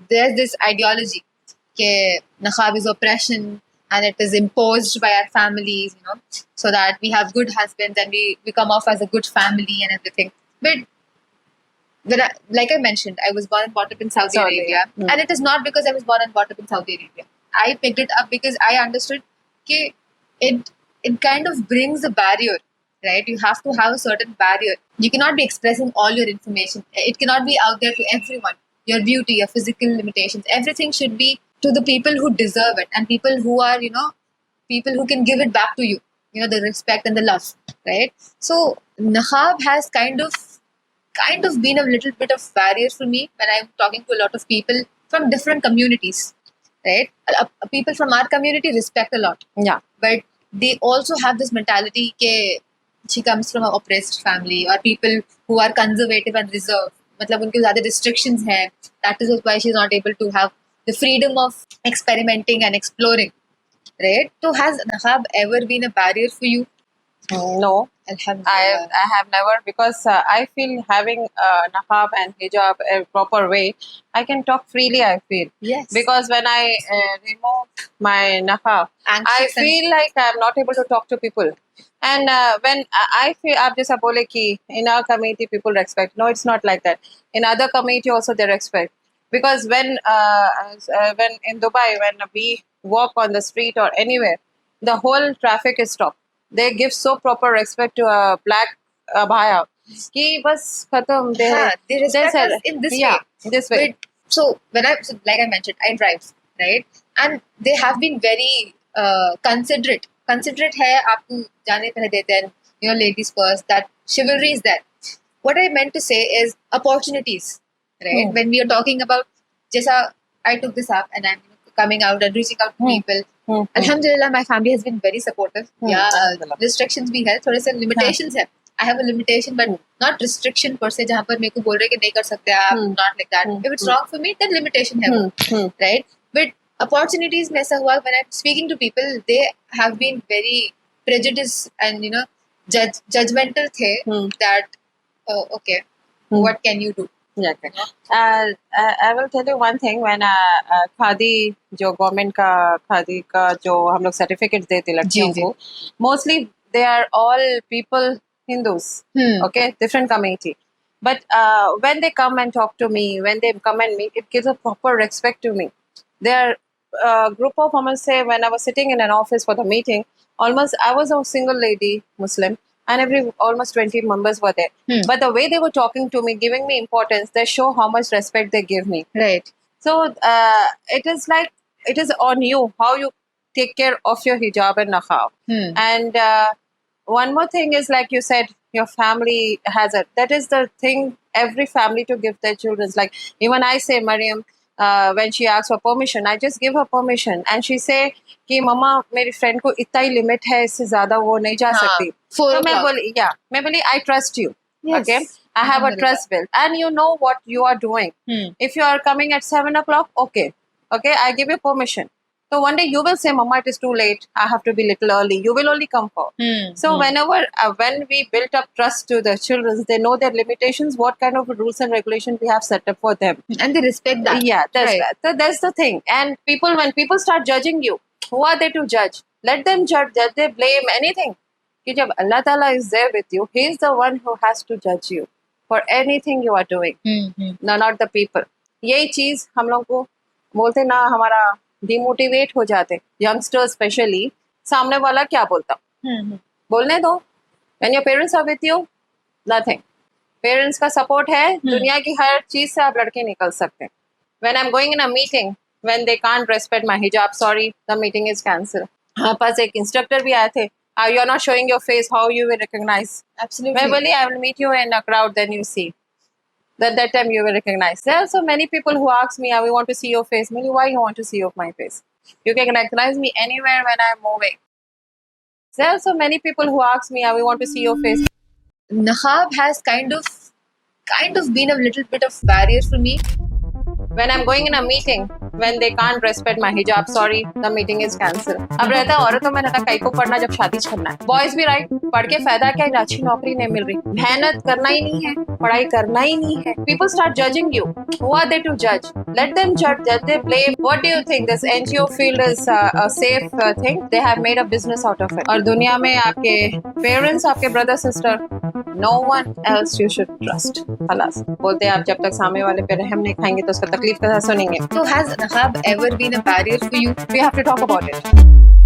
there's this ideology that niqab is oppression and it is imposed by our families, so that we have good husbands and we come off as a good family and everything. But like I mentioned, I was born and brought up in Saudi Arabia, and it is not because I was born and brought up in Saudi Arabia. I picked it up because I understood that it kind of brings a barrier, right? You have to have a certain barrier. You cannot be expressing all your information. It cannot be out there to everyone. Your beauty, your physical limitations, everything should be to the people who deserve it and people who are, people who can give it back to you, the respect and the love, right? So niqab has kind of been a little bit of barrier for me when I'm talking to a lot of people from different communities, right? People from our community respect a lot. Yeah. But they also have this mentality that she comes from an oppressed family, or people who are conservative and reserved. मतलब उनके ज़्यादा restrictions हैं. That is why she's not able to have the freedom of experimenting and exploring, right? So has niqab ever been a barrier for you? No, I have never, because I feel having niqab and hijab a proper way, I can talk freely, I feel. Yes. Because when I remove my niqab, I feel like I'm not able to talk to people. And when I feel, आप जैसा बोले कि in our community people respect. No, it's not like that. In other community also they respect. Because when in Dubai, when we walk on the street or anywhere, the whole traffic is stopped. They give so proper respect to a black abaya कि बस खत्म. They respect us in this way. This way. So like I mentioned, I drive, right? And they have been very considerate. Considerate है, आपको जाने पहले देते हैं, ladies first. That chivalry is there. What I meant to say is opportunities, right? When we are talking about, जैसा I took this up and I'm coming out and reaching out to people. Alhamdulillah, my family has been very supportive. Restrictions भी है, थोड़े से limitations है. I have a limitation, but not restriction per se, जहाँ पर मेरे को बोल रहे कि नहीं कर सकते आप, not like that. If it's wrong for me, then limitation है, right? But opportunities में ऐसा हुआ, when I'm speaking to people, they have been very prejudiced and judgmental थे that okay, what can you do? Yeah, I will tell you one thing. When khadi जो government का खादी का जो हम लोग सर्टिफिकेट देते लड़कियों को, mostly they are all people Hindus, okay, different community. But when they come and talk to me, when they commend me, it gives a proper respect to me. There are a group of women say, when I was sitting in an office for the meeting, almost I was a single lady Muslim, and almost 20 members were there. But the way they were talking to me, giving me importance, they show how much respect they give me. Right. So it is like, it is on you, how you take care of your hijab and niqab. And one more thing is, like you said, your family has it. That is the thing, every family to give their children. Like even I say, Mariam, when she asks for permission, I just give her permission. And she say, कि मम्मा मेरी friend को इतना ही limit है, इससे ज्यादा वो नहीं जा सकती. तो मैं बोली I trust you. Yes. Okay, I have a trust bill, and you know what you are doing. If you are coming at 7 o'clock, okay, I give you permission. So one day you will say, Mama, it is too late, I have to be little early. You will only come for. So whenever, when we built up trust to the children, they know their limitations, what kind of rules and regulations we have set up for them. And they respect that. Yeah, that's right. So that's the thing. And when people start judging you, who are they to judge? Let them judge. That they blame anything. कि जब Allah Ta'ala is there with you, He is the one who has to judge you for anything you are doing. No, not the people. यही चीज हम लोग को बोलते ना, हमारा डिमोटिवेट हो जाते, यंगस्टर्स स्पेशली. सामने वाला क्या बोलता, बोलने दो. When your parents are with you, nothing. Parents का सपोर्ट है, दुनिया की हर चीज से आप लड़के निकल सकते हैं. When I am going in a meeting, when they can't respect my hijab, sorry, the meeting is cancel. हमारे पास एक इंस्ट्रक्टर भी आए थे, you are not showing your face, how you will recognise. Absolutely. मैं बोली, I will meet you in a crowd, then you see. That time you will recognize. There are so many people who ask me, we want to see your face. Maybe why you want to see my face? You can recognize me anywhere when I'm moving. There are so many people who ask me, we want to see your face. Niqab has kind of been a little bit of barrier for me. When I'm going in a meeting, when they can't respect my hijab, sorry, the meeting is cancelled. अब रहता है औरतों में रहता कई को पढ़ना जब शादी करना है. Boys भी राइट, पढ़ के फायदा क्या है, अच्छी नौकरी नहीं मिल रही, मेहनत करना ही नहीं है, पढ़ाई करना ही नहीं है. People start judging you. Who are they to judge? Let them judge. Let them blame. What do you think? This NGO field is a safe thing. They have made a business out of it. और दुनिया में आपके parents, आपके brother sister, no one else you should trust. खलास. बोलते हैं आप जब तक सामने वाले पे रहम नहीं खाएंगे तो उसका तकलीफ कैसे सुनेंगे? So has niqab ever been a barrier for you? We have to talk about it.